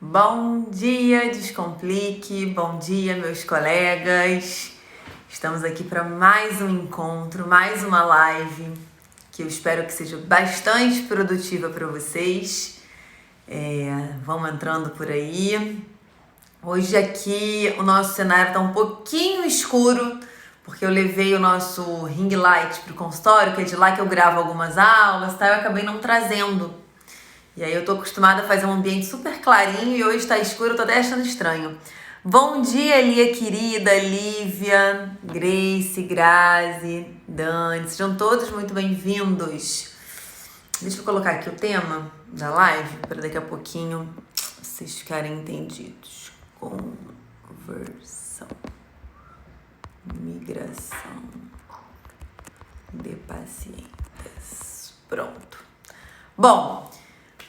Bom dia, Descomplique, bom dia, meus colegas. Estamos aqui para mais um encontro, mais uma live que eu espero que seja bastante produtiva para vocês. Vamos entrando por aí. Hoje aqui o nosso cenário está um pouquinho escuro, porque eu levei o nosso ring light para o consultório, que é de lá que eu gravo algumas aulas, tá? Eu acabei não trazendo. E aí eu tô acostumada a fazer um ambiente super clarinho e hoje tá escuro, eu tô até achando estranho. Bom dia, Lia querida, Lívia, Grace, Grazi, Dani, sejam todos muito bem-vindos. Deixa eu colocar aqui o tema da live para daqui a pouquinho vocês ficarem entendidos. Conversão, migração de pacientes. Pronto. Bom,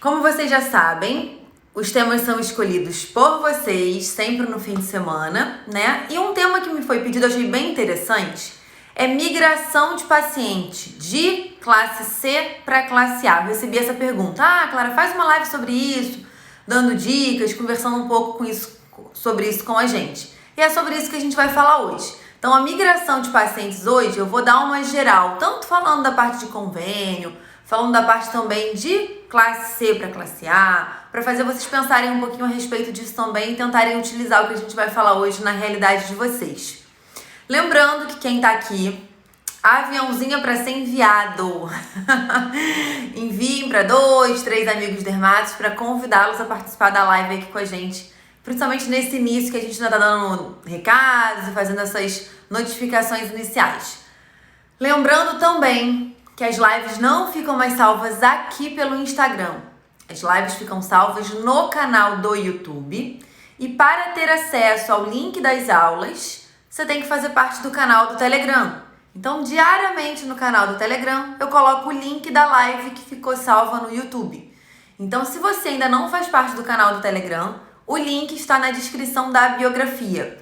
como vocês já sabem, os temas são escolhidos por vocês, sempre no fim de semana, né? E um tema que me foi pedido, eu achei bem interessante, é migração de paciente de classe C para classe A. Eu recebi essa pergunta. Clara, faz uma live sobre isso, dando dicas, conversando um pouco sobre isso com a gente. E é sobre isso que a gente vai falar hoje. Então, a migração de pacientes hoje, eu vou dar uma geral, tanto falando da parte de convênio, falando da parte também de classe C para classe A, para fazer vocês pensarem um pouquinho a respeito disso também e tentarem utilizar o que a gente vai falar hoje na realidade de vocês. Lembrando que quem tá aqui, aviãozinho para ser enviado. Enviem para 2, 3 amigos dermatos para convidá-los a participar da live aqui com a gente, principalmente nesse início que a gente ainda tá dando recados e fazendo essas notificações iniciais. Lembrando também que as lives não ficam mais salvas aqui pelo Instagram. As lives ficam salvas no canal do YouTube. E para ter acesso ao link das aulas, você tem que fazer parte do canal do Telegram. Então, diariamente no canal do Telegram, eu coloco o link da live que ficou salva no YouTube. Então, se você ainda não faz parte do canal do Telegram, o link está na descrição da biografia.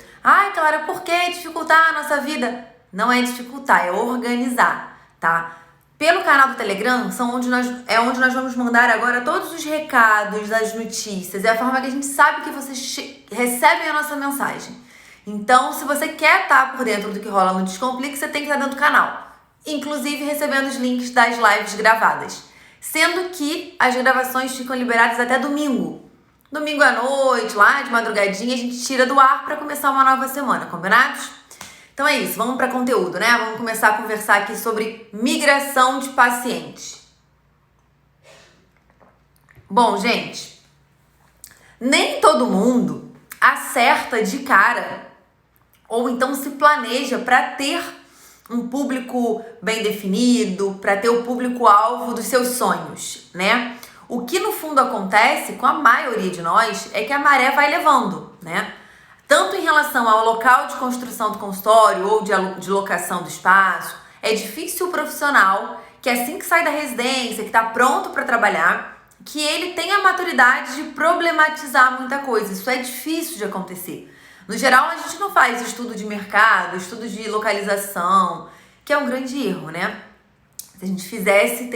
Clara, por que dificultar a nossa vida? Não é dificultar, é organizar, tá? Pelo canal do Telegram, onde nós vamos mandar agora todos os recados das notícias. É a forma que a gente sabe que vocês recebem a nossa mensagem. Então, se você quer estar por dentro do que rola no Descomplique, você tem que estar dentro do canal. Inclusive, recebendo os links das lives gravadas. Sendo que as gravações ficam liberadas até domingo. Domingo à noite, lá de madrugadinha, a gente tira do ar para começar uma nova semana. Combinados? Então é isso, vamos para conteúdo, né? Vamos começar a conversar aqui sobre migração de pacientes. Bom, gente, nem todo mundo acerta de cara ou então se planeja para ter um público bem definido, para ter o público-alvo dos seus sonhos, né? O que no fundo acontece com a maioria de nós é que a maré vai levando, né? Tanto em relação ao local de construção do consultório ou de locação do espaço, é difícil o profissional que assim que sai da residência, que está pronto para trabalhar, que ele tenha a maturidade de problematizar muita coisa. Isso é difícil de acontecer. No geral, a gente não faz estudo de mercado, estudo de localização, que é um grande erro, né? Se a gente fizesse,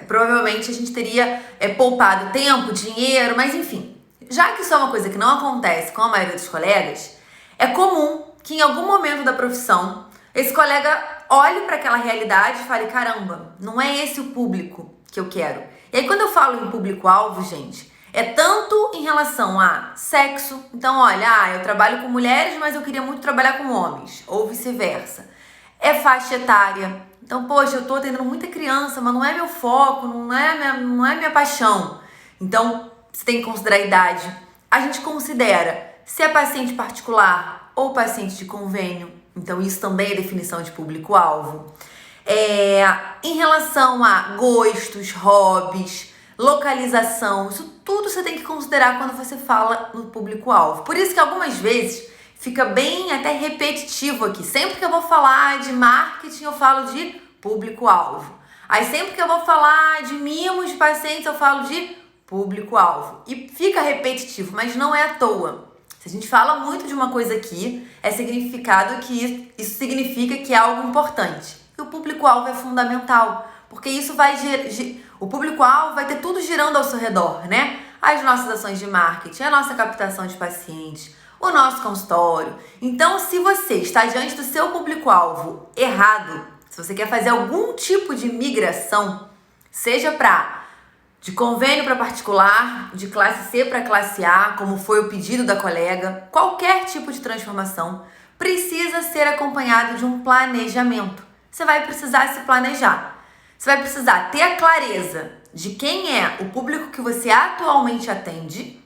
provavelmente a gente teria poupado tempo, dinheiro, mas enfim. Já que isso é uma coisa que não acontece com a maioria dos colegas, é comum que em algum momento da profissão esse colega olhe para aquela realidade e fale, caramba, não é esse o público que eu quero. E aí quando eu falo em público-alvo, gente, é tanto em relação a sexo, então olha, eu trabalho com mulheres, mas eu queria muito trabalhar com homens, ou vice-versa. É faixa etária, então poxa, eu tô atendendo muita criança, mas não é meu foco, não é minha paixão. Então, você tem que considerar a idade. A gente considera se é paciente particular ou paciente de convênio. Então, isso também é definição de público-alvo. Em relação a gostos, hobbies, localização, isso tudo você tem que considerar quando você fala no público-alvo. Por isso que algumas vezes fica bem até repetitivo aqui. Sempre que eu vou falar de marketing, eu falo de público-alvo. Aí sempre que eu vou falar de mimos de pacientes, eu falo de público-alvo. E fica repetitivo, mas não é à toa. Se a gente fala muito de uma coisa aqui, é significado que isso significa que é algo importante. E o público-alvo é fundamental, porque isso vai o público-alvo vai ter tudo girando ao seu redor, né? as nossas ações de marketing, a nossa captação de pacientes, o nosso consultório. Então, se você está diante do seu público-alvo errado, se você quer fazer algum tipo de migração, seja de convênio para particular, de classe C para classe A, como foi o pedido da colega, qualquer tipo de transformação precisa ser acompanhado de um planejamento. Você vai precisar se planejar. Você vai precisar ter a clareza de quem é o público que você atualmente atende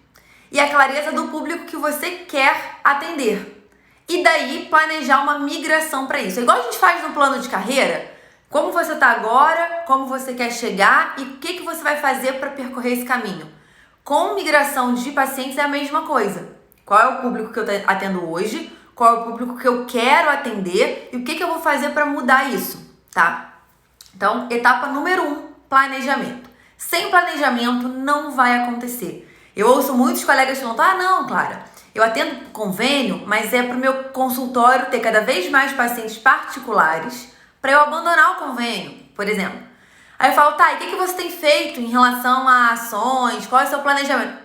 e a clareza do público que você quer atender. E daí planejar uma migração para isso. É igual a gente faz no plano de carreira. Como você está agora, como você quer chegar e o que você vai fazer para percorrer esse caminho. Com migração de pacientes é a mesma coisa. Qual é o público que eu atendo hoje? Qual é o público que eu quero atender? E o que eu vou fazer para mudar isso, tá? Então, etapa número 1, planejamento. Sem planejamento não vai acontecer. Eu ouço muitos colegas falando, não, Clara, eu atendo convênio, mas é para o meu consultório ter cada vez mais pacientes particulares para eu abandonar o convênio, por exemplo. Aí eu falo, e o que você tem feito em relação a ações? Qual é o seu planejamento?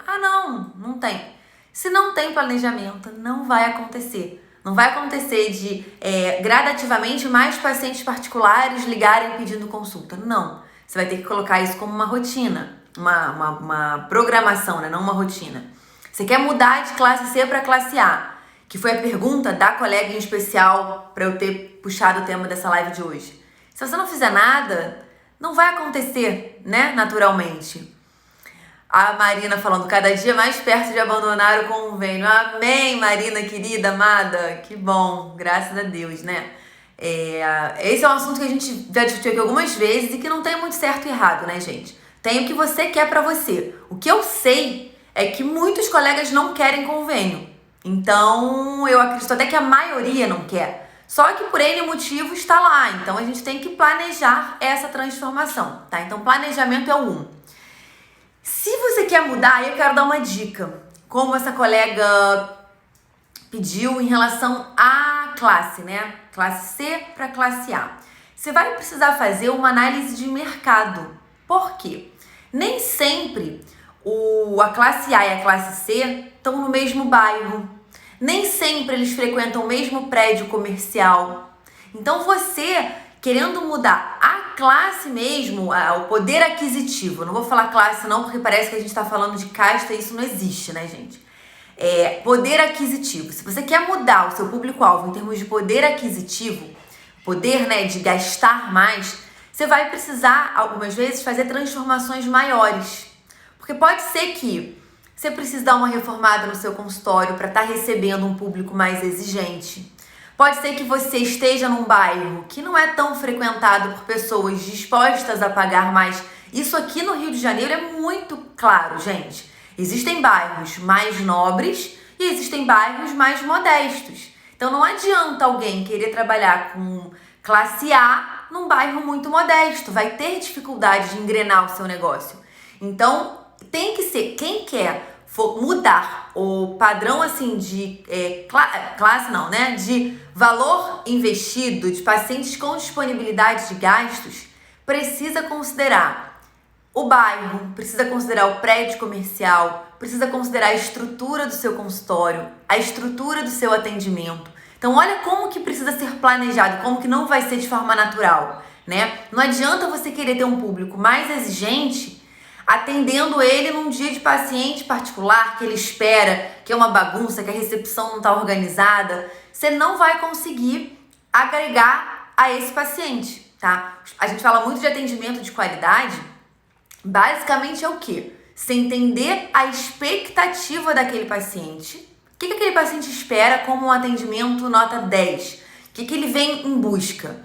Não tem. Se não tem planejamento, não vai acontecer. Não vai acontecer de gradativamente mais pacientes particulares ligarem pedindo consulta. Não. Você vai ter que colocar isso como uma rotina, uma programação, né? Não uma rotina. Você quer mudar de classe C para classe A, que foi a pergunta da colega em especial para eu ter puxado o tema dessa live de hoje. Se você não fizer nada, não vai acontecer, né? Naturalmente. A Marina falando, cada dia mais perto de abandonar o convênio. Amém, Marina, querida, amada. Que bom, graças a Deus, né? Esse é um assunto que a gente já discutiu aqui algumas vezes e que não tem muito certo e errado, né, gente? Tem o que você quer pra você. O que eu sei é que muitos colegas não querem convênio. Então, eu acredito até que a maioria não quer. Só que por N motivo está lá. Então, a gente tem que planejar essa transformação, tá? Então, planejamento é o 1. Se você quer mudar, eu quero dar uma dica. Como essa colega pediu em relação à classe, né? Classe C para classe A. Você vai precisar fazer uma análise de mercado. Por quê? Nem sempre a classe A e a classe C estão no mesmo bairro. Nem sempre eles frequentam o mesmo prédio comercial. Então você, querendo mudar a classe mesmo, o poder aquisitivo, não vou falar classe não, porque parece que a gente está falando de casta e isso não existe, né, gente? Poder aquisitivo. Se você quer mudar o seu público-alvo em termos de poder aquisitivo, poder, né, de gastar mais, você vai precisar, algumas vezes, fazer transformações maiores. Porque pode ser que você precise dar uma reformada no seu consultório para estar recebendo um público mais exigente. Pode ser que você esteja num bairro que não é tão frequentado por pessoas dispostas a pagar mais. Isso aqui no Rio de Janeiro é muito claro, gente. Existem bairros mais nobres e existem bairros mais modestos. Então não adianta alguém querer trabalhar com classe A num bairro muito modesto. Vai ter dificuldade de engrenar o seu negócio. Então tem que ser, quem quer mudar o padrão assim de classe não, né? De valor investido, de pacientes com disponibilidade de gastos, precisa considerar o bairro, precisa considerar o prédio comercial, precisa considerar a estrutura do seu consultório, a estrutura do seu atendimento. Então olha como que precisa ser planejado, como que não vai ser de forma natural, né? Não adianta você querer ter um público mais exigente atendendo ele num dia de paciente particular que ele espera, que é uma bagunça, que a recepção não está organizada. Você não vai conseguir agregar a esse paciente, tá? A gente fala muito de atendimento de qualidade, basicamente é o quê? Você entender a expectativa daquele paciente. O que aquele paciente espera como um atendimento nota 10? O que ele vem em busca?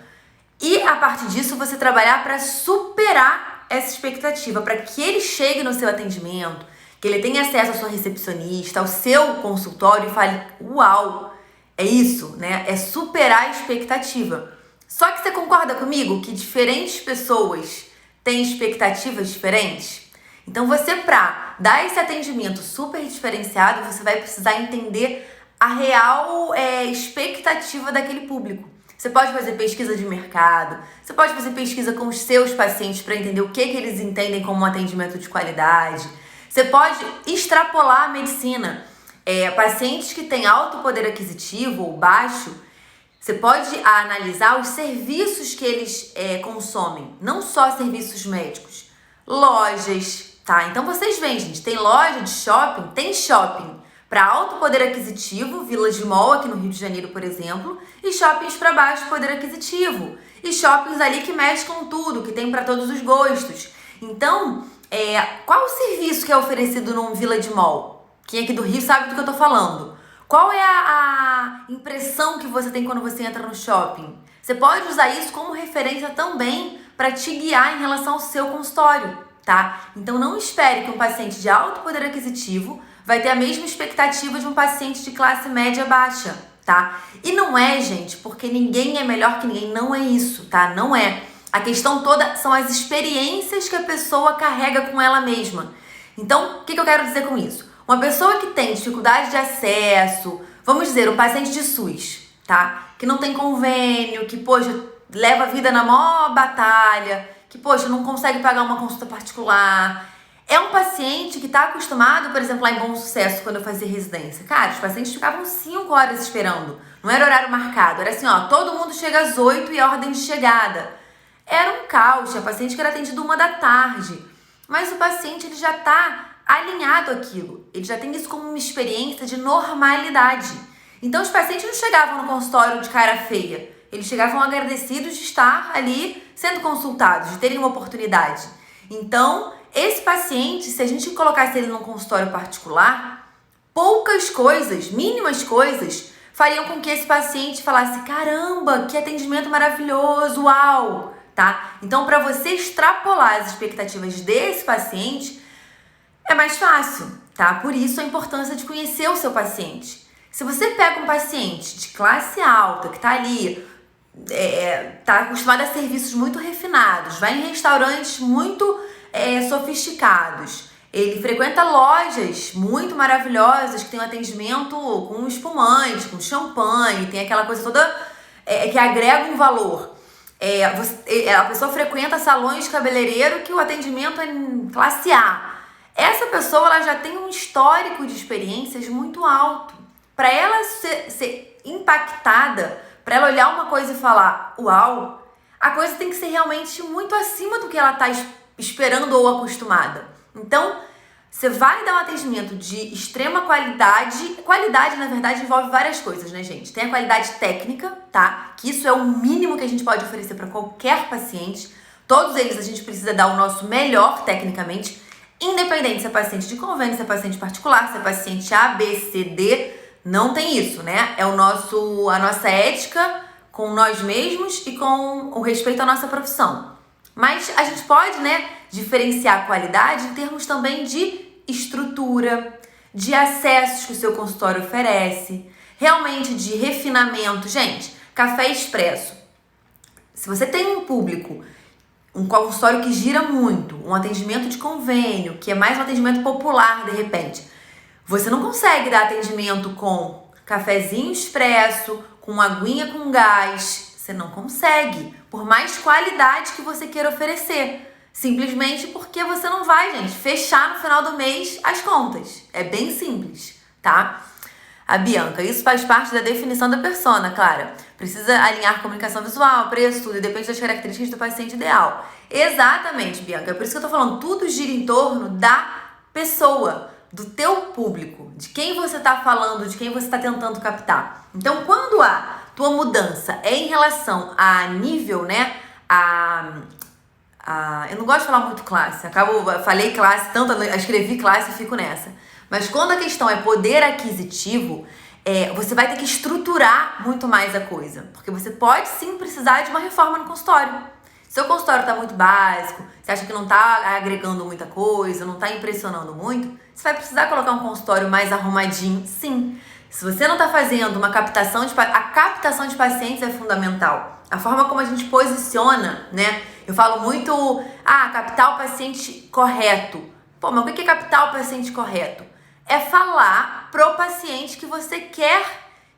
E a partir disso você trabalhar para superar essa expectativa, para que ele chegue no seu atendimento, que ele tenha acesso à sua recepcionista, ao seu consultório e fale, uau, é isso, né? É superar a expectativa. Só que você concorda comigo que diferentes pessoas têm expectativas diferentes? Então você, para dar esse atendimento super diferenciado, você vai precisar entender a real expectativa daquele público. Você pode fazer pesquisa de mercado, você pode fazer pesquisa com os seus pacientes para entender o que eles entendem como um atendimento de qualidade. Você pode extrapolar a medicina. Pacientes que têm alto poder aquisitivo ou baixo, você pode analisar os serviços que eles consomem, não só serviços médicos, lojas, tá? Então vocês veem, gente, tem loja de shopping, tem shopping para alto poder aquisitivo, Village Mall aqui no Rio de Janeiro, por exemplo, e shoppings para baixo poder aquisitivo, e shoppings ali que mesclam tudo, que tem para todos os gostos. Então, qual o serviço que é oferecido num Village Mall? Quem aqui do Rio sabe do que eu tô falando. Qual é a impressão que você tem quando você entra no shopping? Você pode usar isso como referência também para te guiar em relação ao seu consultório, tá? Então não espere que um paciente de alto poder aquisitivo vai ter a mesma expectativa de um paciente de classe média baixa, tá? E não é, gente, porque ninguém é melhor que ninguém, não é isso, tá? Não é. A questão toda são as experiências que a pessoa carrega com ela mesma. Então, o que eu quero dizer com isso? Uma pessoa que tem dificuldade de acesso, vamos dizer, um paciente de SUS, tá? Que não tem convênio, que, poxa, leva a vida na maior batalha, que, poxa, não consegue pagar uma consulta particular. É um paciente que está acostumado, por exemplo, lá em Bom Sucesso, quando eu fazia residência. Cara, os pacientes ficavam 5 horas esperando. Não era horário marcado, era assim, ó, todo mundo chega às 8 e a ordem de chegada. Era um caos, tinha paciente que era atendido 1 da tarde. Mas o paciente, ele já está alinhado àquilo. Ele já tem isso como uma experiência de normalidade. Então, os pacientes não chegavam no consultório de cara feia. Eles chegavam agradecidos de estar ali sendo consultados, de terem uma oportunidade. Então, esse paciente, se a gente colocasse ele num consultório particular, poucas coisas, mínimas coisas, fariam com que esse paciente falasse: caramba, que atendimento maravilhoso, uau! Tá? Então, para você extrapolar as expectativas desse paciente, é mais fácil, tá? Por isso a importância de conhecer o seu paciente. Se você pega um paciente de classe alta, que tá ali, tá acostumado a serviços muito refinados, vai em restaurantes muito sofisticados, ele frequenta lojas muito maravilhosas, que tem um atendimento com espumante, com champanhe, tem aquela coisa toda que agrega um valor. A pessoa frequenta salões de cabeleireiro que o atendimento é em classe A. Essa pessoa, ela já tem um histórico de experiências muito alto. Para ela ser impactada, para ela olhar uma coisa e falar, uau, a coisa tem que ser realmente muito acima do que ela está esperando ou acostumada. Então, você vai dar um atendimento de extrema qualidade. Qualidade, na verdade, envolve várias coisas, né, gente? Tem a qualidade técnica, tá? Que isso é o mínimo que a gente pode oferecer para qualquer paciente. Todos eles a gente precisa dar o nosso melhor tecnicamente, independente se é paciente de convênio, se é paciente particular, se é paciente A, B, C, D, não tem isso, né? É a nossa ética com nós mesmos e com o respeito à nossa profissão. Mas a gente pode, né, diferenciar a qualidade em termos também de estrutura, de acessos que o seu consultório oferece, realmente de refinamento. Gente, café expresso. Se você tem um público, um consultório que gira muito, um atendimento de convênio, que é mais um atendimento popular de repente, você não consegue dar atendimento com cafezinho expresso, com aguinha com gás. Você não consegue, por mais qualidade que você queira oferecer. Simplesmente porque você não vai, gente, fechar no final do mês as contas. É bem simples, tá? A Bianca, isso faz parte da definição da persona, Clara. Precisa alinhar comunicação visual, preço, tudo, e depende das características do paciente ideal. Exatamente, Bianca. É por isso que eu tô falando, tudo gira em torno da pessoa, do teu público, de quem você tá falando, de quem você tá tentando captar. Então, quando a tua mudança é em relação a nível, né, eu não gosto de falar muito classe, falei classe, escrevi classe e fico nessa. Mas quando a questão é poder aquisitivo, você vai ter que estruturar muito mais a coisa. Porque você pode sim precisar de uma reforma no consultório. Seu consultório está muito básico, você acha que não está agregando muita coisa, não está impressionando muito, você vai precisar colocar um consultório mais arrumadinho, sim. Se você não está fazendo uma captação a captação de pacientes é fundamental. A forma como a gente posiciona, né? Eu falo muito, captar o paciente correto. Pô, mas o que é captar o paciente correto? É falar pro paciente que você quer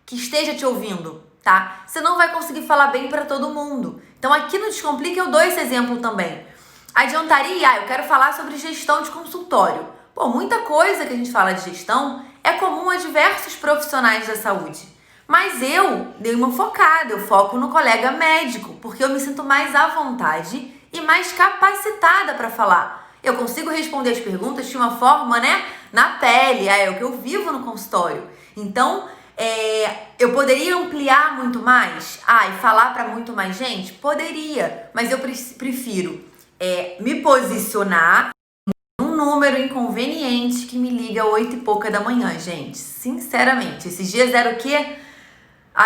que esteja te ouvindo, tá? Você não vai conseguir falar bem para todo mundo. Então aqui no Descomplica eu dou esse exemplo também. Adiantaria, eu quero falar sobre gestão de consultório. Pô, muita coisa que a gente fala de gestão é comum a diversos profissionais da saúde. Mas eu dei uma focada, eu foco no colega médico, porque eu me sinto mais à vontade e mais capacitada para falar. Eu consigo responder as perguntas de uma forma, né, na pele, é o que eu vivo no consultório. Então, eu poderia ampliar muito mais? E falar para muito mais gente? Poderia, mas eu prefiro me posicionar num número inconveniente que me liga 8 e pouca da manhã, gente. Sinceramente, esses dias era o quê?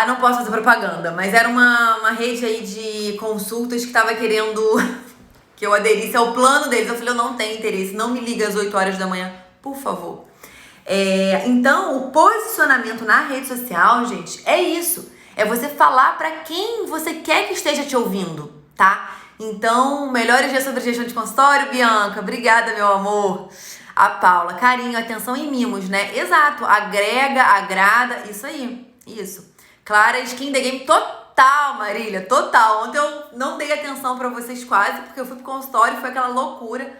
Não posso fazer propaganda, mas era uma rede aí de consultas que tava querendo que eu aderisse ao plano deles. Eu falei, eu não tenho interesse, não me liga às 8 horas da manhã, por favor. Então, o posicionamento na rede social, gente, é isso. É você falar pra quem você quer que esteja te ouvindo, tá? Então, melhores dias sobre gestão de consultório, Bianca. Obrigada, meu amor. A Paula, carinho, atenção e mimos, né? Exato, agrega, agrada, isso aí, isso. Clara, skin the game total, Marília, total. Ontem eu não dei atenção pra vocês quase, porque eu fui pro consultório e foi aquela loucura.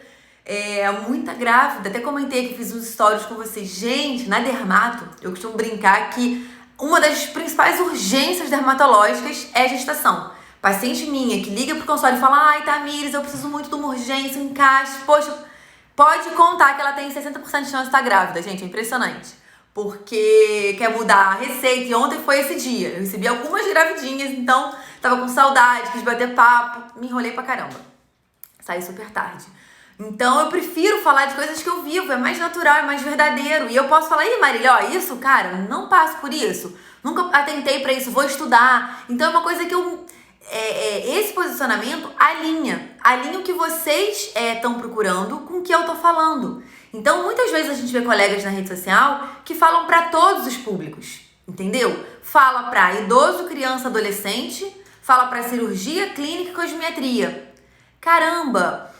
Muita grávida, até comentei que fiz uns stories com vocês. Gente, na dermato, eu costumo brincar que uma das principais urgências dermatológicas é a gestação. Paciente minha que liga pro consultório e fala, Tamires, eu preciso muito de uma urgência, um encaixe. Poxa, pode contar que ela tem 60% de chance de estar grávida, gente, é impressionante. Porque quer mudar a receita, e ontem foi esse dia. Eu recebi algumas gravidinhas, então tava com saudade, quis bater papo, me enrolei pra caramba. Saí super tarde. Então eu prefiro falar de coisas que eu vivo, é mais natural, é mais verdadeiro. E eu posso falar, Marília, isso, cara, não passo por isso. Nunca atentei pra isso, vou estudar. Então é uma coisa que eu... esse posicionamento alinha o que vocês estão procurando com o que eu tô falando. Então, muitas vezes a gente vê colegas na rede social que falam para todos os públicos, entendeu? Fala para idoso, criança, adolescente, fala para cirurgia, clínica e cosmetria. Caramba!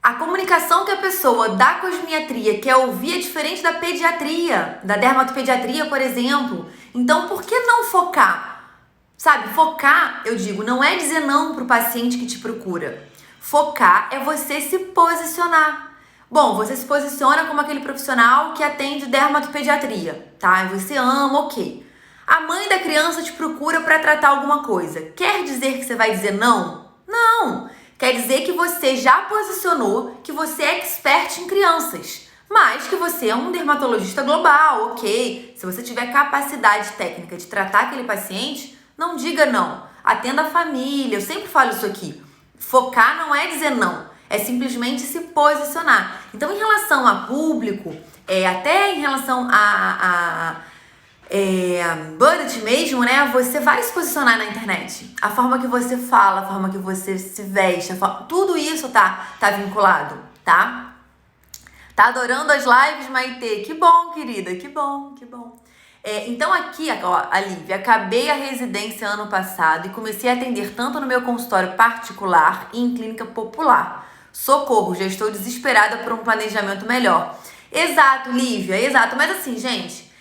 A comunicação que a pessoa da cosmetria quer ouvir é diferente da pediatria, da dermatopediatria, por exemplo. Então, por que não focar? Sabe, focar, eu digo, não é dizer não pro paciente que te procura. Focar é você se posicionar. Bom, você se posiciona como aquele profissional que atende dermatopediatria, tá? Você ama, ok. A mãe da criança te procura para tratar alguma coisa. Quer dizer que você vai dizer não? Não! Quer dizer que você já posicionou que você é expert em crianças, mas que você é um dermatologista global, ok? Se você tiver capacidade técnica de tratar aquele paciente, não diga não. Atenda a família, eu sempre falo isso aqui. Focar não é dizer não. É simplesmente se posicionar. Então, em relação a público, até em relação a budget mesmo, né? Você vai se posicionar na internet. A forma que você fala, a forma que você se veste, tudo isso tá vinculado, tá? Tá adorando as lives, Maitê? Que bom, querida, que bom, que bom. Então aqui, ó, a Lívia, acabei a residência ano passado e comecei a atender tanto no meu consultório particular e em clínica popular. Socorro, já estou desesperada por um planejamento melhor. Exato, Lívia, exato. Mas assim, gente,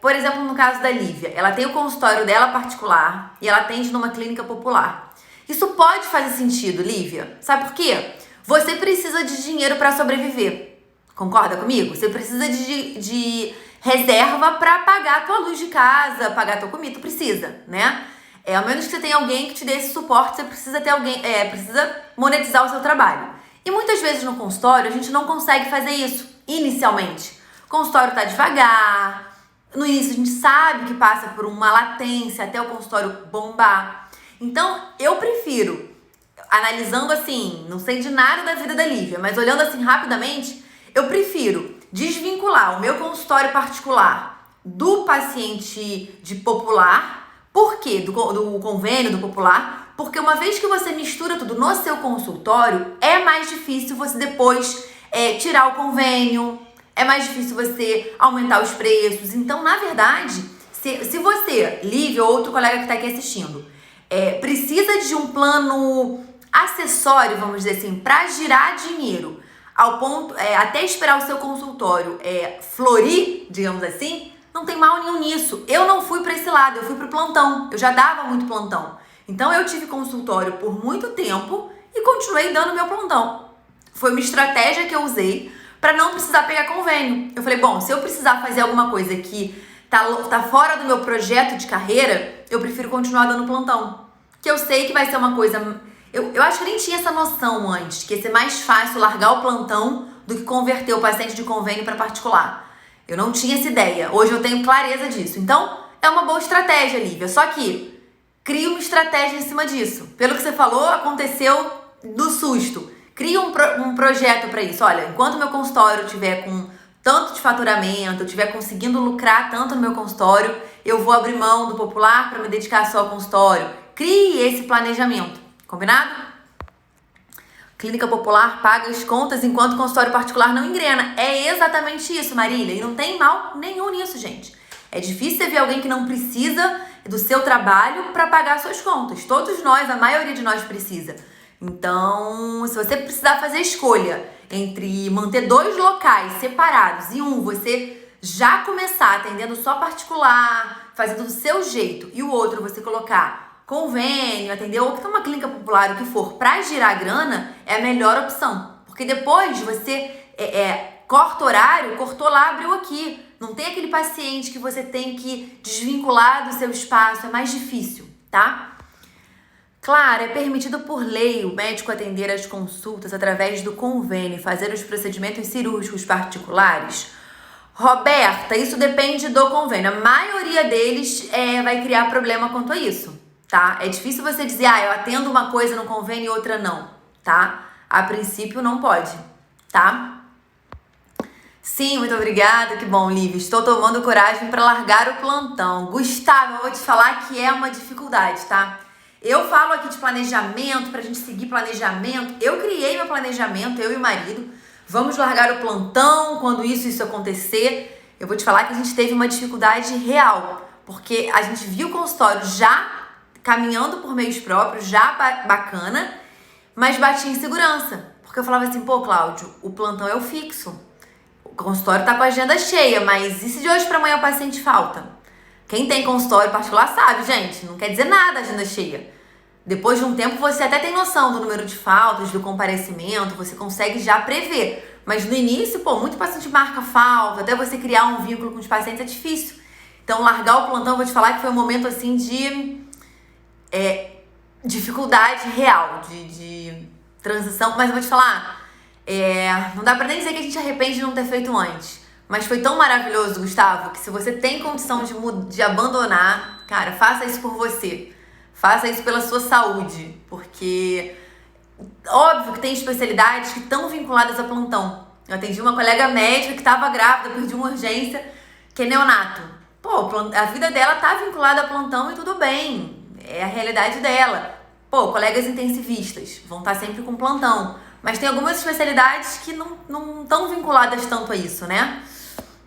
por exemplo, no caso da Lívia, ela tem o consultório dela particular e ela atende numa clínica popular. Isso pode fazer sentido, Lívia. Sabe por quê? Você precisa de dinheiro para sobreviver. Concorda comigo? Você precisa de reserva para pagar a tua luz de casa, pagar a tua comida. Tu precisa, né? Ao menos que você tenha alguém que te dê esse suporte, você precisa ter alguém, precisa monetizar o seu trabalho. E muitas vezes no consultório a gente não consegue fazer isso inicialmente. O consultório tá devagar, no início a gente sabe que passa por uma latência até o consultório bombar. Então eu prefiro, analisando assim, não sei de nada da vida da Lívia, mas olhando assim rapidamente, eu prefiro desvincular o meu consultório particular do paciente de popular. Por quê? Do convênio, do popular? Porque uma vez que você mistura tudo no seu consultório, é mais difícil você depois tirar o convênio, é mais difícil você aumentar os preços. Então, na verdade, se você, Lívia ou outro colega que está aqui assistindo, precisa de um plano acessório, vamos dizer assim, para girar dinheiro, ao ponto, até esperar o seu consultório florir, digamos assim, não tem mal nenhum nisso. Eu não fui para esse lado, eu fui pro plantão. Eu já dava muito plantão. Então eu tive consultório por muito tempo e continuei dando meu plantão. Foi uma estratégia que eu usei para não precisar pegar convênio. Eu falei, bom, se eu precisar fazer alguma coisa que tá fora do meu projeto de carreira, eu prefiro continuar dando plantão. Que eu sei que vai ser uma coisa... Eu acho que eu nem tinha essa noção antes, que ia ser mais fácil largar o plantão do que converter o paciente de convênio para particular. Eu não tinha essa ideia. Hoje eu tenho clareza disso. Então, é uma boa estratégia, Lívia. Só que cria uma estratégia em cima disso. Pelo que você falou, aconteceu do susto. Cria um projeto para isso. Olha, enquanto meu consultório tiver com tanto de faturamento, eu estiver conseguindo lucrar tanto no meu consultório, eu vou abrir mão do popular para me dedicar só ao consultório. Crie esse planejamento. Combinado? Clínica popular paga as contas enquanto o consultório particular não engrena. É exatamente isso, Marília. E não tem mal nenhum nisso, gente. É difícil você ver alguém que não precisa do seu trabalho para pagar suas contas. Todos nós, a maioria de nós precisa. Então, se você precisar fazer escolha entre manter 2 locais separados e você já começar atendendo só particular, fazendo do seu jeito, e o outro você colocar convênio, atender ou que uma clínica popular, o que for, para girar grana, é a melhor opção. Porque depois você corta horário, cortou lá, abriu aqui. Não tem aquele paciente que você tem que desvincular do seu espaço, é mais difícil, tá? Claro, é permitido por lei o médico atender as consultas através do convênio e fazer os procedimentos cirúrgicos particulares. Roberta, isso depende do convênio. A maioria deles vai criar problema quanto a isso. Tá? É difícil você dizer, eu atendo uma coisa no convênio e outra não, tá? A princípio não pode, tá? Sim, muito obrigada, que bom, Lívia. Estou tomando coragem para largar o plantão. Gustavo, eu vou te falar que é uma dificuldade, tá? Eu falo aqui de planejamento, pra gente seguir planejamento. Eu criei meu planejamento, eu e o marido. Vamos largar o plantão quando isso acontecer. Eu vou te falar que a gente teve uma dificuldade real, porque a gente viu o consultório já caminhando por meios próprios, já bacana, mas batia em segurança. Porque eu falava assim, pô, Cláudio, o plantão é o fixo. O consultório tá com a agenda cheia, mas e se de hoje pra amanhã o paciente falta? Quem tem consultório particular sabe, gente, não quer dizer nada a agenda cheia. Depois de um tempo você até tem noção do número de faltas, do comparecimento, você consegue já prever. Mas no início, muito paciente marca falta, até você criar um vínculo com os pacientes é difícil. Então largar o plantão, eu vou te falar que foi um momento assim de dificuldade real, de transição, mas eu vou te falar, não dá pra nem dizer que a gente arrepende de não ter feito antes, mas foi tão maravilhoso, Gustavo, que se você tem condição de abandonar, cara, faça isso por você, faça isso pela sua saúde, porque óbvio que tem especialidades que estão vinculadas a plantão. Eu atendi uma colega médica que estava grávida, perdi uma urgência, que é neonato. A vida dela tá vinculada a plantão e tudo bem. É a realidade dela. Colegas intensivistas vão estar sempre com plantão. Mas tem algumas especialidades que não estão vinculadas tanto a isso, né?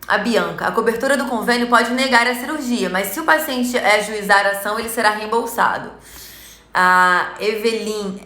A Bianca, a cobertura do convênio pode negar a cirurgia, mas se o paciente ajuizar a ação, ele será reembolsado. A Evelyn,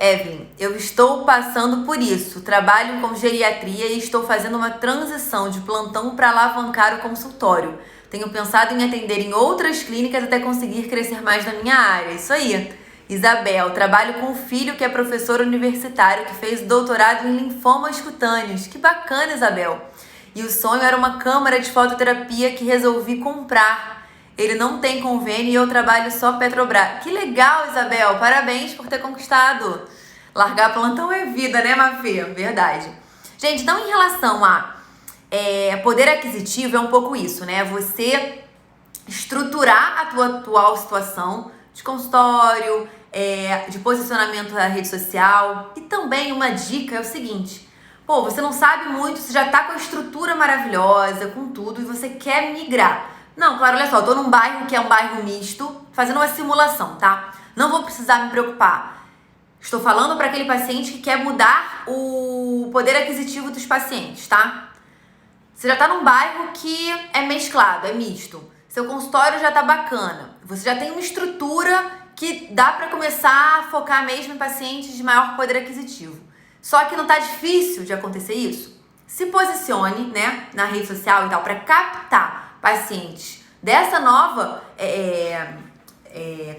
eu estou passando por isso. Trabalho com geriatria e estou fazendo uma transição de plantão para alavancar o consultório. Tenho pensado em atender em outras clínicas até conseguir crescer mais na minha área. Isso aí. Isabel, trabalho com um filho que é professor universitário que fez doutorado em linfomas cutâneos. Que bacana, Isabel. E o sonho era uma câmara de fototerapia que resolvi comprar. Ele não tem convênio e eu trabalho só Petrobras. Que legal, Isabel. Parabéns por ter conquistado. Largar plantão é vida, né, Mafê? Verdade. Gente, então em relação a poder aquisitivo é um pouco isso, né? Você estruturar a tua atual situação de consultório, de posicionamento na rede social. E também uma dica é o seguinte: você não sabe muito, você já tá com a estrutura maravilhosa, com tudo, e você quer migrar. Não, claro, olha só, eu tô num bairro que é um bairro misto, fazendo uma simulação, tá? Não vou precisar me preocupar. Estou falando para aquele paciente que quer mudar o poder aquisitivo dos pacientes, tá? Você já tá num bairro que é mesclado, é misto. Seu consultório já tá bacana. Você já tem uma estrutura que dá para começar a focar mesmo em pacientes de maior poder aquisitivo. Só que não tá difícil de acontecer isso? Se posicione, né, na rede social e tal, para captar pacientes dessa nova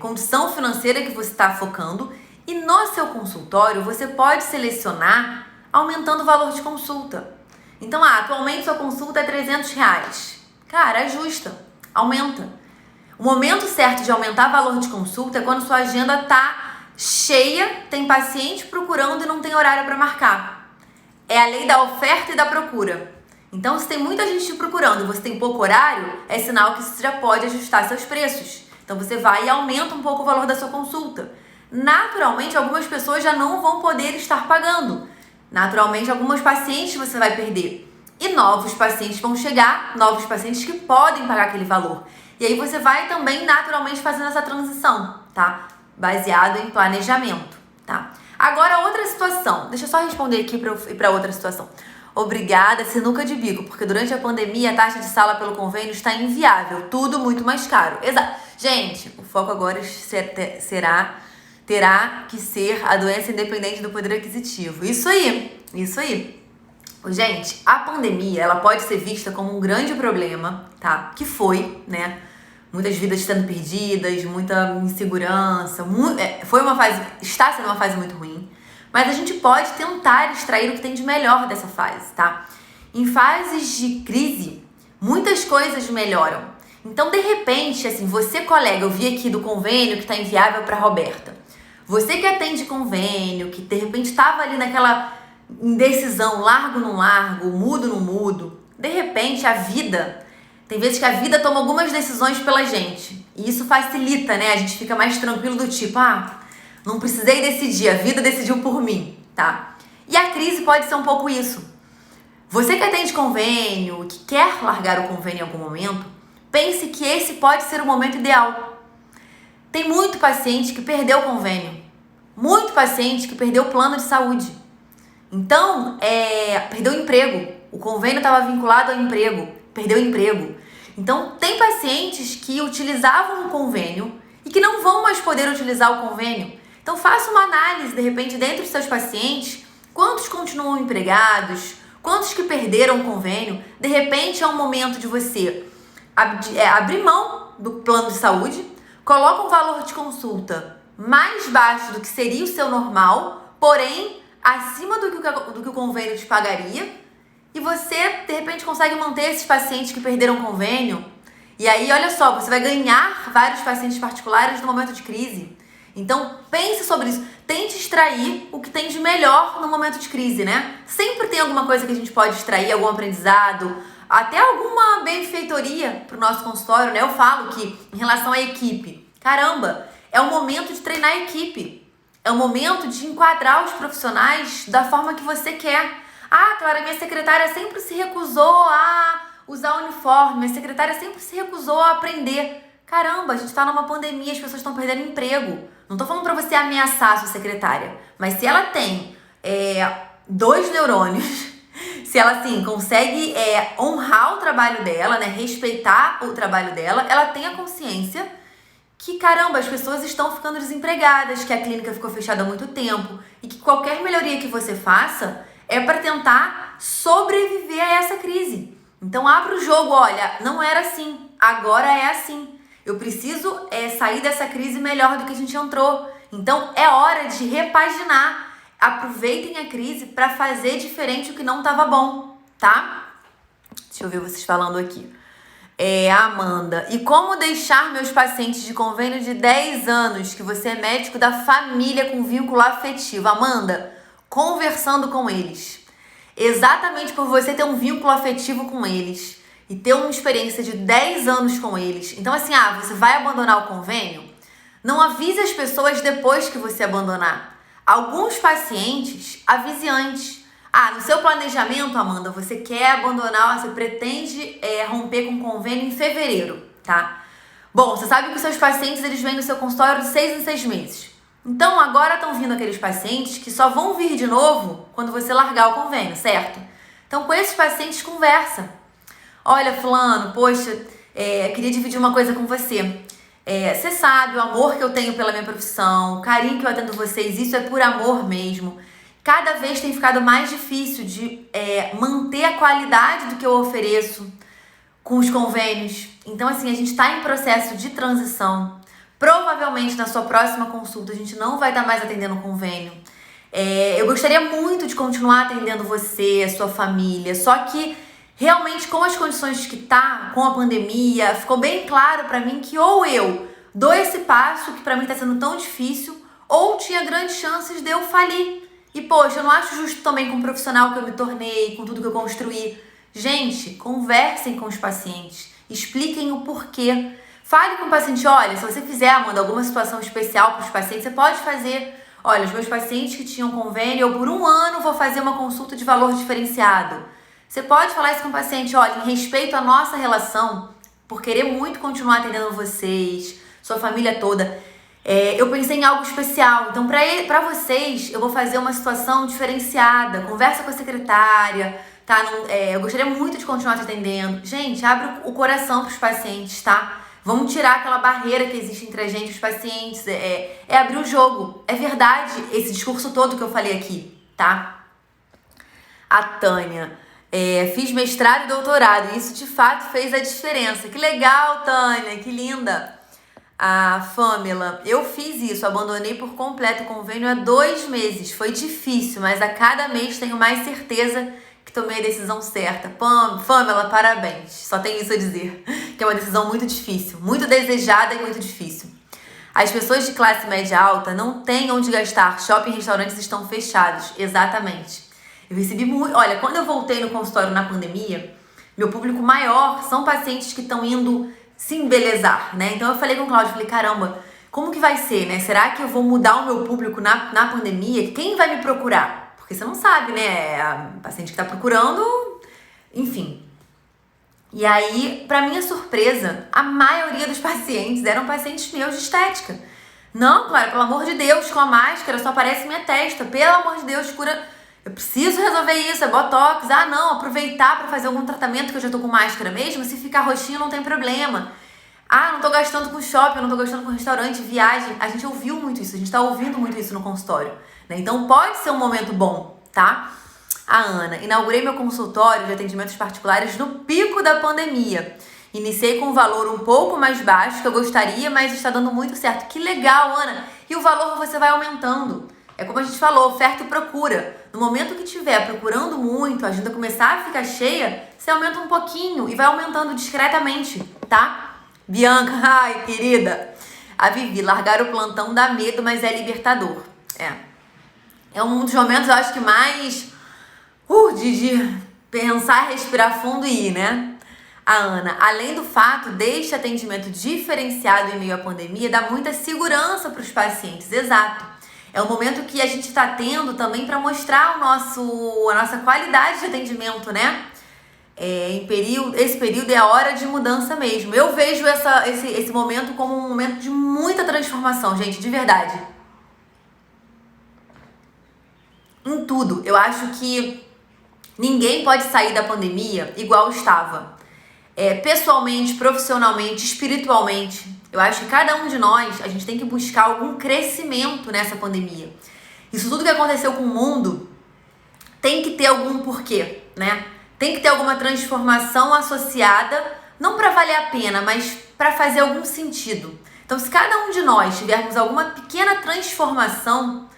condição financeira que você está focando. E no seu consultório, você pode selecionar aumentando o valor de consulta. Então, atualmente sua consulta é R$300. Cara, ajusta, aumenta. O momento certo de aumentar o valor de consulta é quando sua agenda tá cheia, tem paciente procurando e não tem horário para marcar. É a lei da oferta e da procura. Então, se tem muita gente te procurando e você tem pouco horário, é sinal que você já pode ajustar seus preços. Então, você vai e aumenta um pouco o valor da sua consulta. Naturalmente, algumas pessoas já não vão poder estar pagando. Naturalmente, alguns pacientes você vai perder. E novos pacientes vão chegar, novos pacientes que podem pagar aquele valor. E aí você vai também naturalmente fazendo essa transição, tá? Baseado em planejamento, tá? Agora, outra situação. Deixa eu só responder aqui para eu ir para outra situação. Obrigada, sinuca de bico, porque durante a pandemia a taxa de sala pelo convênio está inviável, tudo muito mais caro. Exato. Gente, o foco agora terá que ser a doença independente do poder aquisitivo. Isso aí. Gente, a pandemia, ela pode ser vista como um grande problema, tá? Que foi, né? Muitas vidas sendo perdidas, muita insegurança, está sendo uma fase muito ruim. Mas a gente pode tentar extrair o que tem de melhor dessa fase, tá? Em fases de crise, muitas coisas melhoram. Então, de repente, assim, você, colega, eu vi aqui do convênio que está inviável para Roberta. Você que atende convênio, que de repente estava ali naquela indecisão, largo, não largo, mudo, não mudo. De repente, tem vezes que a vida toma algumas decisões pela gente. E isso facilita, né? A gente fica mais tranquilo do tipo, não precisei decidir, a vida decidiu por mim, tá? E a crise pode ser um pouco isso. Você que atende convênio, que quer largar o convênio em algum momento, pense que esse pode ser o momento ideal. Tem muito paciente que perdeu o convênio. Muito paciente que perdeu o plano de saúde. Então, perdeu o emprego. O convênio estava vinculado ao emprego. Perdeu o emprego. Então, tem pacientes que utilizavam o convênio e que não vão mais poder utilizar o convênio. Então, faça uma análise, de repente, dentro dos seus pacientes, quantos continuam empregados, quantos que perderam o convênio. De repente, é um momento de você abrir mão do plano de saúde, coloca um valor de consulta mais baixo do que seria o seu normal, porém, acima do que o convênio te pagaria, e você, de repente, consegue manter esses pacientes que perderam o convênio. E aí, olha só, você vai ganhar vários pacientes particulares no momento de crise. Então, pense sobre isso. Tente extrair o que tem de melhor no momento de crise, né? Sempre tem alguma coisa que a gente pode extrair, algum aprendizado, até alguma benfeitoria pro nosso consultório, né? Eu falo que, em relação à equipe, caramba, é o momento de treinar a equipe. É o momento de enquadrar os profissionais da forma que você quer. Clara, minha secretária sempre se recusou a usar uniforme, minha secretária sempre se recusou a aprender. Caramba, a gente tá numa pandemia, as pessoas estão perdendo emprego. Não tô falando pra você ameaçar a sua secretária, mas se ela tem 2 neurônios, se ela, assim, consegue honrar o trabalho dela, né, respeitar o trabalho dela, ela tem a consciência que, caramba, as pessoas estão ficando desempregadas, que a clínica ficou fechada há muito tempo e que qualquer melhoria que você faça é para tentar sobreviver a essa crise. Então, abra o jogo, olha, não era assim, agora é assim. Eu preciso sair dessa crise melhor do que a gente entrou. Então, é hora de repaginar. Aproveitem a crise para fazer diferente o que não estava bom, tá? Deixa eu ver vocês falando aqui. Amanda, e como deixar meus pacientes de convênio de 10 anos, que você é médico da família com vínculo afetivo? Amanda, conversando com eles. Exatamente por você ter um vínculo afetivo com eles e ter uma experiência de 10 anos com eles. Então, assim, você vai abandonar o convênio? Não avise as pessoas depois que você abandonar. Alguns pacientes, avise antes. No seu planejamento, Amanda, você quer abandonar, você pretende romper com o convênio em fevereiro, tá? Bom, você sabe que os seus pacientes, eles vêm no seu consultório de 6 em 6 meses. Então, agora estão vindo aqueles pacientes que só vão vir de novo quando você largar o convênio, certo? Então, com esses pacientes, conversa. Olha, fulano, poxa, queria dividir uma coisa com você. Você sabe o amor que eu tenho pela minha profissão, o carinho que eu atendo vocês, isso é por amor mesmo. Cada vez tem ficado mais difícil de manter a qualidade do que eu ofereço com os convênios. Então, assim, a gente está em processo de transição. Provavelmente, na sua próxima consulta, a gente não vai estar mais atendendo convênio. Eu gostaria muito de continuar atendendo você, a sua família, só que realmente com as condições que tá, com a pandemia, ficou bem claro pra mim que ou eu dou esse passo, que pra mim tá sendo tão difícil, ou tinha grandes chances de eu falir. E poxa, eu não acho justo também com o profissional que eu me tornei, com tudo que eu construí. Gente, conversem com os pacientes, expliquem o porquê. Fale com o paciente, olha, se você fizer, Amanda, alguma situação especial para os pacientes, você pode fazer. Olha, os meus pacientes que tinham convênio, eu por 1 ano vou fazer uma consulta de valor diferenciado. Você pode falar isso com o paciente, olha, em respeito à nossa relação, por querer muito continuar atendendo vocês, sua família toda, eu pensei em algo especial. Então, para vocês, eu vou fazer uma situação diferenciada. Conversa com a secretária, tá? Eu gostaria muito de continuar te atendendo. Gente, abre o coração para os pacientes, tá? Vamos tirar aquela barreira que existe entre a gente e os pacientes. É abrir o jogo. É verdade esse discurso todo que eu falei aqui, tá? A Tânia. Fiz mestrado e doutorado. E isso, de fato, fez a diferença. Que legal, Tânia. Que linda. A Fâmela. Eu fiz isso. Abandonei por completo o convênio há 2 meses. Foi difícil, mas a cada mês tenho mais certeza que tomei a decisão certa. Fâmela, parabéns. Só tenho isso a dizer. Que é uma decisão muito difícil. Muito desejada e muito difícil. As pessoas de classe média alta não têm onde gastar. Shopping e restaurantes estão fechados. Exatamente. Eu recebi muito... Olha, quando eu voltei no consultório na pandemia, meu público maior são pacientes que estão indo se embelezar, né? Então eu falei com o Cláudio, falei, caramba, como que vai ser, né? Será que eu vou mudar o meu público na pandemia? Quem vai me procurar? Porque você não sabe, né? A paciente que tá procurando, enfim. E aí, pra minha surpresa, a maioria dos pacientes eram pacientes meus de estética. Não, claro, pelo amor de Deus, com a máscara só aparece minha testa. Pelo amor de Deus, cura... Eu preciso resolver isso, é botox. Ah, não, aproveitar para fazer algum tratamento que eu já tô com máscara mesmo. Se ficar roxinho não tem problema. Ah, não tô gastando com shopping, não tô gastando com restaurante, viagem. A gente ouviu muito isso, a gente tá ouvindo muito isso no consultório, né? Então pode ser um momento bom, tá? A Ana, inaugurei meu consultório de atendimentos particulares no pico da pandemia. Iniciei com um valor um pouco mais baixo que eu gostaria, mas está dando muito certo. Que legal, Ana! E o valor você vai aumentando. É como a gente falou, oferta e procura. No momento que estiver procurando muito, a agenda começar a ficar cheia, você aumenta um pouquinho e vai aumentando discretamente, tá? Bianca, ai, querida. A Vivi, largar o plantão dá medo, mas é libertador. É um dos momentos, eu acho que mais de pensar, respirar fundo e ir, né? A Ana, além do fato deste atendimento diferenciado em meio à pandemia, dá muita segurança para os pacientes, exato. É um momento que a gente está tendo também para mostrar a nossa qualidade de atendimento, né? Esse período é a hora de mudança mesmo. Eu vejo esse momento como um momento de muita transformação, gente, de verdade. Em tudo. Eu acho que ninguém pode sair da pandemia igual estava. Pessoalmente, profissionalmente, espiritualmente. Eu acho que cada um de nós, a gente tem que buscar algum crescimento nessa pandemia. Isso tudo que aconteceu com o mundo tem que ter algum porquê, né? Tem que ter alguma transformação associada, não para valer a pena, mas para fazer algum sentido. Então, se cada um de nós tivermos alguma pequena transformação,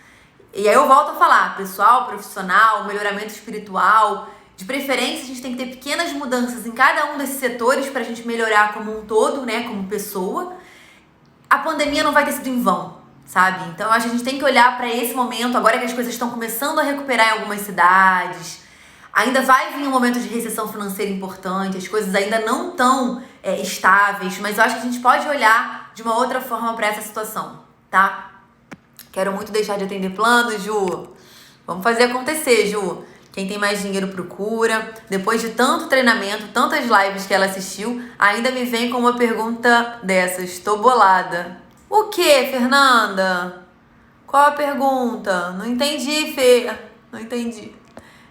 e aí eu volto a falar, pessoal, profissional, melhoramento espiritual, de preferência a gente tem que ter pequenas mudanças em cada um desses setores para a gente melhorar como um todo, né, como pessoa. A pandemia não vai ter sido em vão, sabe? Então eu acho que a gente tem que olhar para esse momento, agora que as coisas estão começando a recuperar em algumas cidades. Ainda vai vir um momento de recessão financeira importante, as coisas ainda não estão estáveis, mas eu acho que a gente pode olhar de uma outra forma para essa situação, tá? Quero muito deixar de atender plano, Ju. Vamos fazer acontecer, Ju. Quem tem mais dinheiro procura. Depois de tanto treinamento, tantas lives que ela assistiu, ainda me vem com uma pergunta dessas. Tô bolada. O quê, Fernanda? Qual a pergunta? Não entendi, Fê. Não entendi.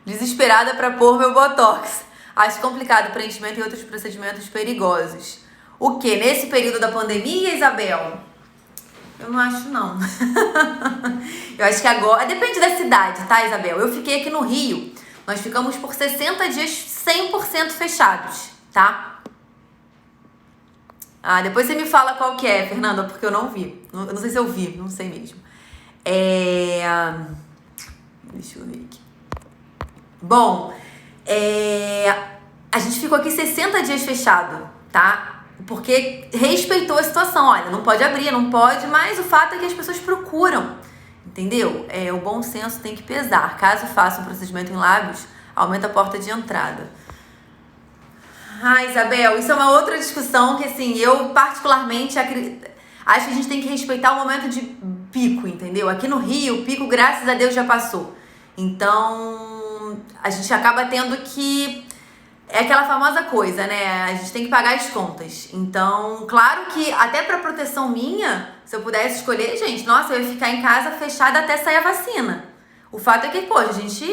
Desesperada pra pôr meu botox. Acho complicado preenchimento e outros procedimentos perigosos. O quê? Nesse período da pandemia, Isabel? Eu não acho, não. Eu acho que agora... Depende da cidade, tá, Isabel? Eu fiquei aqui no Rio. Nós ficamos por 60 dias 100% fechados, tá? Depois você me fala qual que é, Fernanda, porque eu não vi. Eu não sei se eu vi, não sei mesmo. Deixa eu ver aqui. Bom, a gente ficou aqui 60 dias fechado, tá? Porque respeitou a situação. Olha, não pode abrir, não pode, mas o fato é que as pessoas procuram, entendeu? O bom senso tem que pesar. Caso faça um procedimento em lábios, aumenta a porta de entrada. Isabel, isso é uma outra discussão que, assim, eu particularmente acho que a gente tem que respeitar o momento de pico, entendeu? Aqui no Rio, o pico, graças a Deus, já passou. Então, a gente acaba tendo que... É aquela famosa coisa, né? A gente tem que pagar as contas. Então, claro que até pra proteção minha, se eu pudesse escolher, gente, nossa, eu ia ficar em casa fechada até sair a vacina. O fato é que, a gente...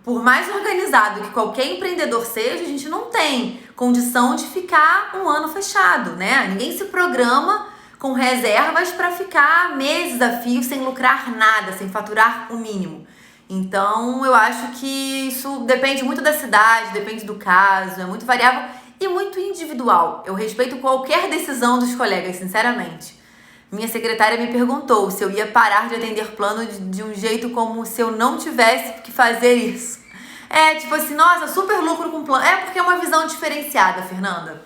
Por mais organizado que qualquer empreendedor seja, a gente não tem condição de ficar um ano fechado, né? Ninguém se programa com reservas para ficar meses a fio sem lucrar nada, sem faturar o mínimo. Então, eu acho que isso depende muito da cidade, depende do caso, é muito variável e muito individual. Eu respeito qualquer decisão dos colegas, sinceramente. Minha secretária me perguntou se eu ia parar de atender plano de um jeito como se eu não tivesse que fazer isso. Tipo assim, nossa, super lucro com plano. Porque é uma visão diferenciada, Fernanda.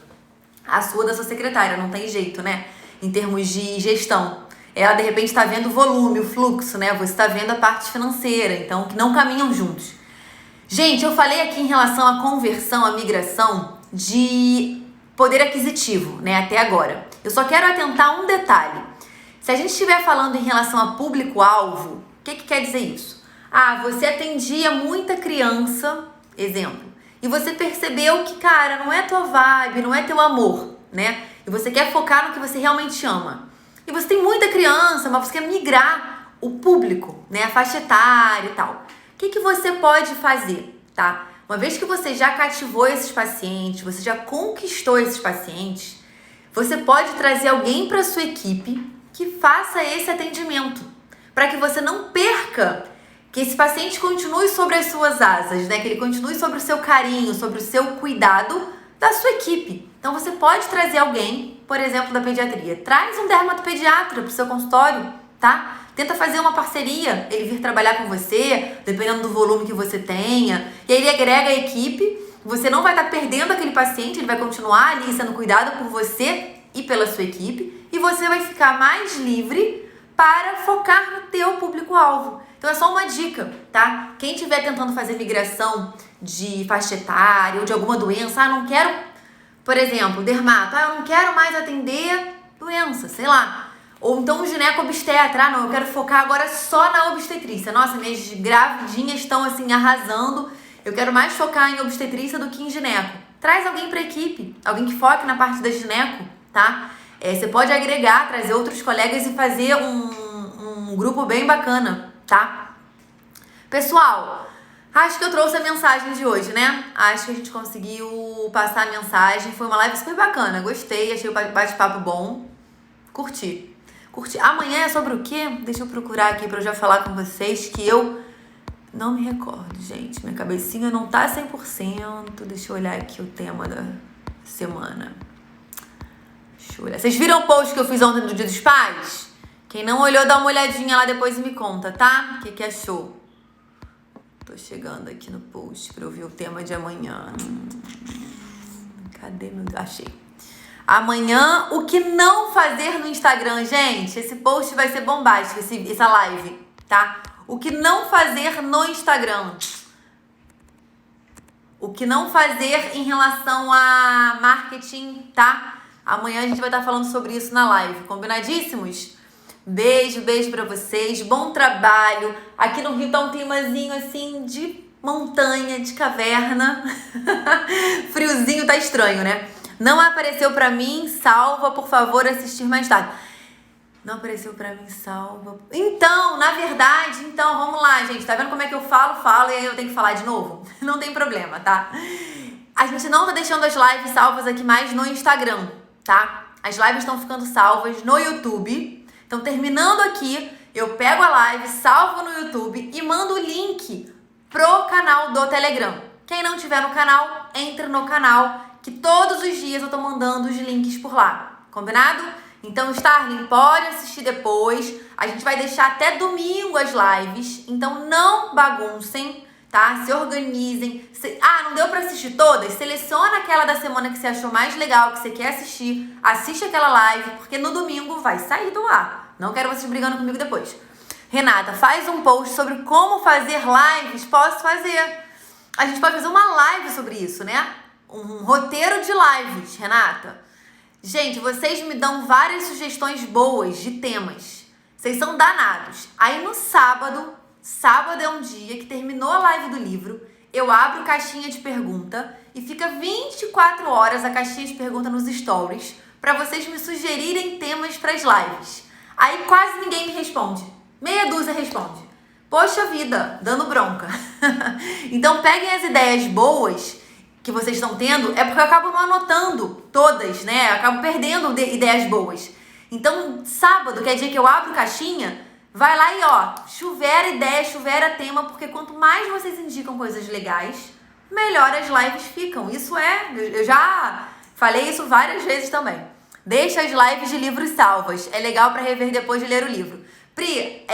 A sua da sua secretária, não tem jeito, né? Em termos de gestão. Ela, de repente, tá vendo o volume, o fluxo, né? Você tá vendo a parte financeira, então, que não caminham juntos. Gente, eu falei aqui em relação à conversão, à migração de poder aquisitivo, né? Até agora. Eu só quero atentar a um detalhe. Se a gente estiver falando em relação a público-alvo, o que quer dizer isso? Você atendia muita criança, exemplo, e você percebeu que, cara, não é tua vibe, não é teu amor, né? E você quer focar no que você realmente ama. E você tem muita criança, mas você quer migrar o público, né? A faixa etária e tal. O que você pode fazer, tá? Uma vez que você já cativou esses pacientes, você já conquistou esses pacientes, você pode trazer alguém para sua equipe que faça esse atendimento, para que você não perca, que esse paciente continue sobre as suas asas, né? Que ele continue sobre o seu carinho, sobre o seu cuidado da sua equipe. Então você pode trazer alguém, por exemplo, da pediatria. Traz um dermatopediatra para o seu consultório, tá? Tenta fazer uma parceria, ele vir trabalhar com você, dependendo do volume que você tenha. E aí ele agrega a equipe, você não vai estar perdendo aquele paciente, ele vai continuar ali sendo cuidado por você e pela sua equipe. E você vai ficar mais livre para focar no teu público-alvo. Então é só uma dica, tá? Quem estiver tentando fazer migração de faixa etária ou de alguma doença, não quero, por exemplo, dermato, eu não quero mais atender doença, sei lá. Ou então o gineco-obstetra, não, eu quero focar agora só na obstetrícia. Nossa, minhas gravidinhas estão assim arrasando, eu quero mais focar em obstetrícia do que em gineco. Traz alguém pra equipe, alguém que foque na parte da gineco, tá? Você pode agregar, trazer outros colegas e fazer um grupo bem bacana, tá? Pessoal, acho que eu trouxe a mensagem de hoje, né? Acho que a gente conseguiu passar a mensagem. Foi uma live super bacana, gostei, achei o bate-papo bom. Curti. Amanhã é sobre o quê? Deixa eu procurar aqui pra eu já falar com vocês, que eu não me recordo, gente. Minha cabecinha não tá 100%. Deixa eu olhar aqui o tema da semana. Deixa eu olhar. Vocês viram o post que eu fiz ontem do Dia dos Pais? Quem não olhou, dá uma olhadinha lá depois e me conta, tá? O que achou? Tô chegando aqui no post pra eu ver o tema de amanhã. Cadê meu... Achei. Amanhã, o que não fazer no Instagram, gente? Esse post vai ser bombástico, essa live, tá? O que não fazer no Instagram. O que não fazer em relação a marketing, tá? Amanhã a gente vai estar falando sobre isso na live. Combinadíssimos? Beijo pra vocês. Bom trabalho. Aqui no Rio tá um climazinho assim de montanha, de caverna. Friozinho tá estranho, né? Não apareceu pra mim, salva, por favor, assistir mais tarde. Não apareceu pra mim, salva. Então, na verdade, vamos lá, gente. Tá vendo como é que eu falo e aí eu tenho que falar de novo? Não tem problema, tá? A gente não tá deixando as lives salvas aqui mais no Instagram, tá? As lives estão ficando salvas no YouTube. Então, terminando aqui, eu pego a live, salvo no YouTube e mando o link pro canal do Telegram. Quem não tiver no canal, entre no canal, que todos os dias eu tô mandando os links por lá. Combinado? Então, Starling, pode assistir depois. A gente vai deixar até domingo as lives. Então, não baguncem, tá? Se organizem. Não deu pra assistir todas? Seleciona aquela da semana que você achou mais legal, que você quer assistir. Assiste aquela live, porque no domingo vai sair do ar. Não quero vocês brigando comigo depois. Renata, faz um post sobre como fazer lives. Posso fazer. A gente pode fazer uma live sobre isso, né? Um roteiro de lives, Renata. Gente, vocês me dão várias sugestões boas de temas. Vocês são danados. Aí no sábado é um dia que terminou a live do livro, eu abro caixinha de pergunta e fica 24 horas a caixinha de pergunta nos stories para vocês me sugerirem temas para as lives. Aí quase ninguém me responde. Meia dúzia responde. Poxa vida, dando bronca. Então peguem as ideias boas que vocês estão tendo, é porque eu acabo não anotando todas, né? Eu acabo perdendo ideias boas. Então, sábado, que é dia que eu abro caixinha, vai lá e chuvera ideia, chuvera tema, porque quanto mais vocês indicam coisas legais, melhor as lives ficam. Eu já falei isso várias vezes também. Deixa as lives de livros salvas. É legal para rever depois de ler o livro. Pri,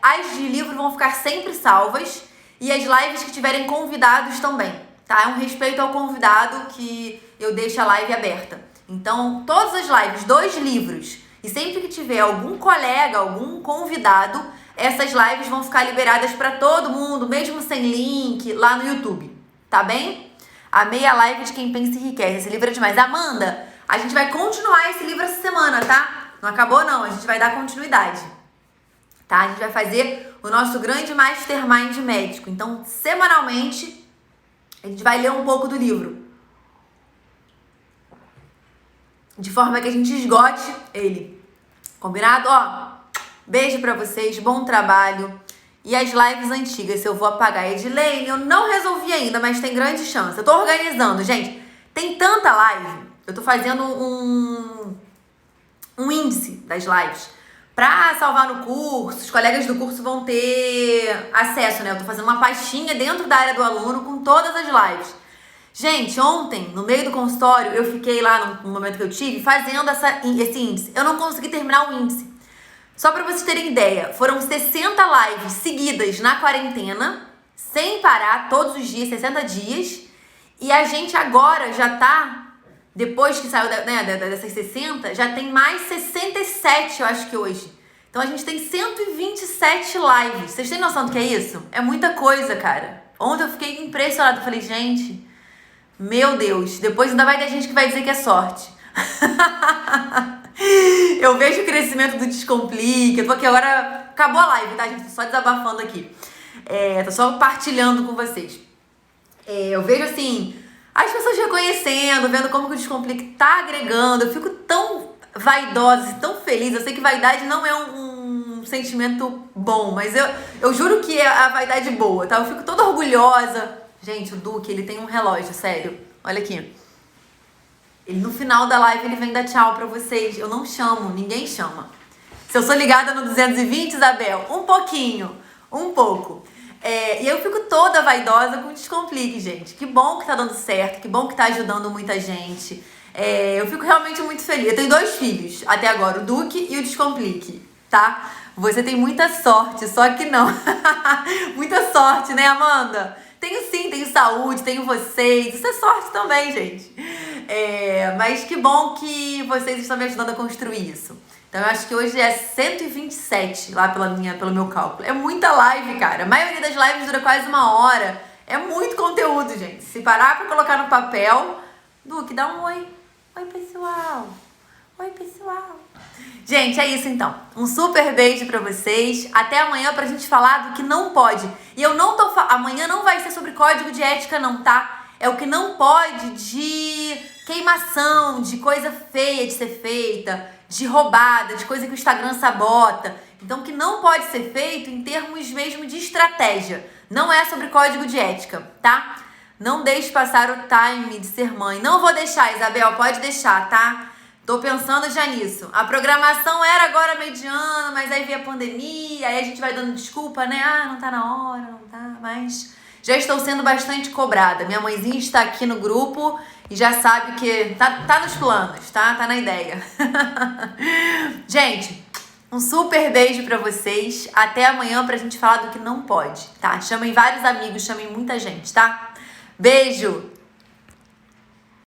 as de livro vão ficar sempre salvas e as lives que tiverem convidados também. Tá? É um respeito ao convidado que eu deixo a live aberta. Então, todas as lives, 2 livros, e sempre que tiver algum colega, algum convidado, essas lives vão ficar liberadas para todo mundo, mesmo sem link, lá no YouTube. Tá bem? Amei a live de Quem Pensa Enriquece. Esse livro é demais. Amanda, a gente vai continuar esse livro essa semana, tá? Não acabou não, a gente vai dar continuidade. Tá? A gente vai fazer o nosso grande mastermind médico. Então, semanalmente, a gente vai ler um pouco do livro, de forma que a gente esgote ele. Combinado? Beijo pra vocês, bom trabalho. E as lives antigas, se eu vou apagar. Edilene, eu não resolvi ainda, mas tem grande chance. Eu tô organizando, gente. Tem tanta live. Eu tô fazendo um índice das lives pra salvar no curso. Os colegas do curso vão ter acesso, né? Eu tô fazendo uma pastinha dentro da área do aluno com todas as lives. Gente, ontem, no meio do consultório, eu fiquei lá no momento que eu tive fazendo esse índice. Eu não consegui terminar o índice. Só pra vocês terem ideia, foram 60 lives seguidas na quarentena, sem parar, todos os dias, 60 dias. E a gente agora já tá, depois que saiu dessas 60, já tem mais 67, eu acho que hoje. Então a gente tem 127 lives. Vocês têm noção do que é isso? É muita coisa, cara. Ontem eu fiquei impressionada. Eu falei, gente, meu Deus. Depois ainda vai ter gente que vai dizer que é sorte. Eu vejo o crescimento do Descomplique. Eu tô aqui agora... Acabou a live, tá, gente? Tô só desabafando aqui. Tô só partilhando com vocês. Eu vejo, assim, as pessoas reconhecendo, vendo como que o Descomplique tá agregando. Eu fico tão vaidosa, tão feliz. Eu sei que vaidade não é um sentimento bom, mas eu juro que é a vaidade boa, tá? Eu fico toda orgulhosa. Gente, o Duque, ele tem um relógio, sério. Olha aqui. Ele, no final da live, ele vem dar tchau pra vocês. Eu não chamo, ninguém chama. Se eu sou ligada no 220, Isabel, um pouquinho, um pouco. E eu fico toda vaidosa com o Descomplique, gente. Que bom que tá dando certo, que bom que tá ajudando muita gente. Eu fico realmente muito feliz. Eu tenho 2 filhos até agora, o Duque e o Descomplique, tá? Você tem muita sorte, só que não. Muita sorte, né, Amanda? Tenho sim, tenho saúde, tenho vocês. Isso é sorte também, gente. Mas que bom que vocês estão me ajudando a construir isso. Então eu acho que hoje é 127 lá pelo meu cálculo. É muita live, cara. A maioria das lives dura quase 1 hora. É muito conteúdo, gente. Se parar pra colocar no papel... Duque, dá um oi. Oi, pessoal. Oi, pessoal. Gente, é isso então. Um super beijo pra vocês. Até amanhã pra gente falar do que não pode. E eu não tô... Amanhã não vai ser sobre código de ética não, tá? É o que não pode de queimação, de coisa feia de ser feita, de roubada, de coisa que o Instagram sabota. Então, o que não pode ser feito em termos mesmo de estratégia. Não é sobre código de ética, tá? Não deixe passar o time de ser mãe. Não vou deixar, Isabel, pode deixar, tá? Tô pensando já nisso. A programação era agora mediana, mas aí veio a pandemia, aí a gente vai dando desculpa, né? Não tá na hora, não tá, mas... Já estou sendo bastante cobrada. Minha mãezinha está aqui no grupo E já sabe que tá nos planos, tá? Tá na ideia. Gente, um super beijo pra vocês. Até amanhã pra gente falar do que não pode, tá? Chamem vários amigos, chamem muita gente, tá? Beijo!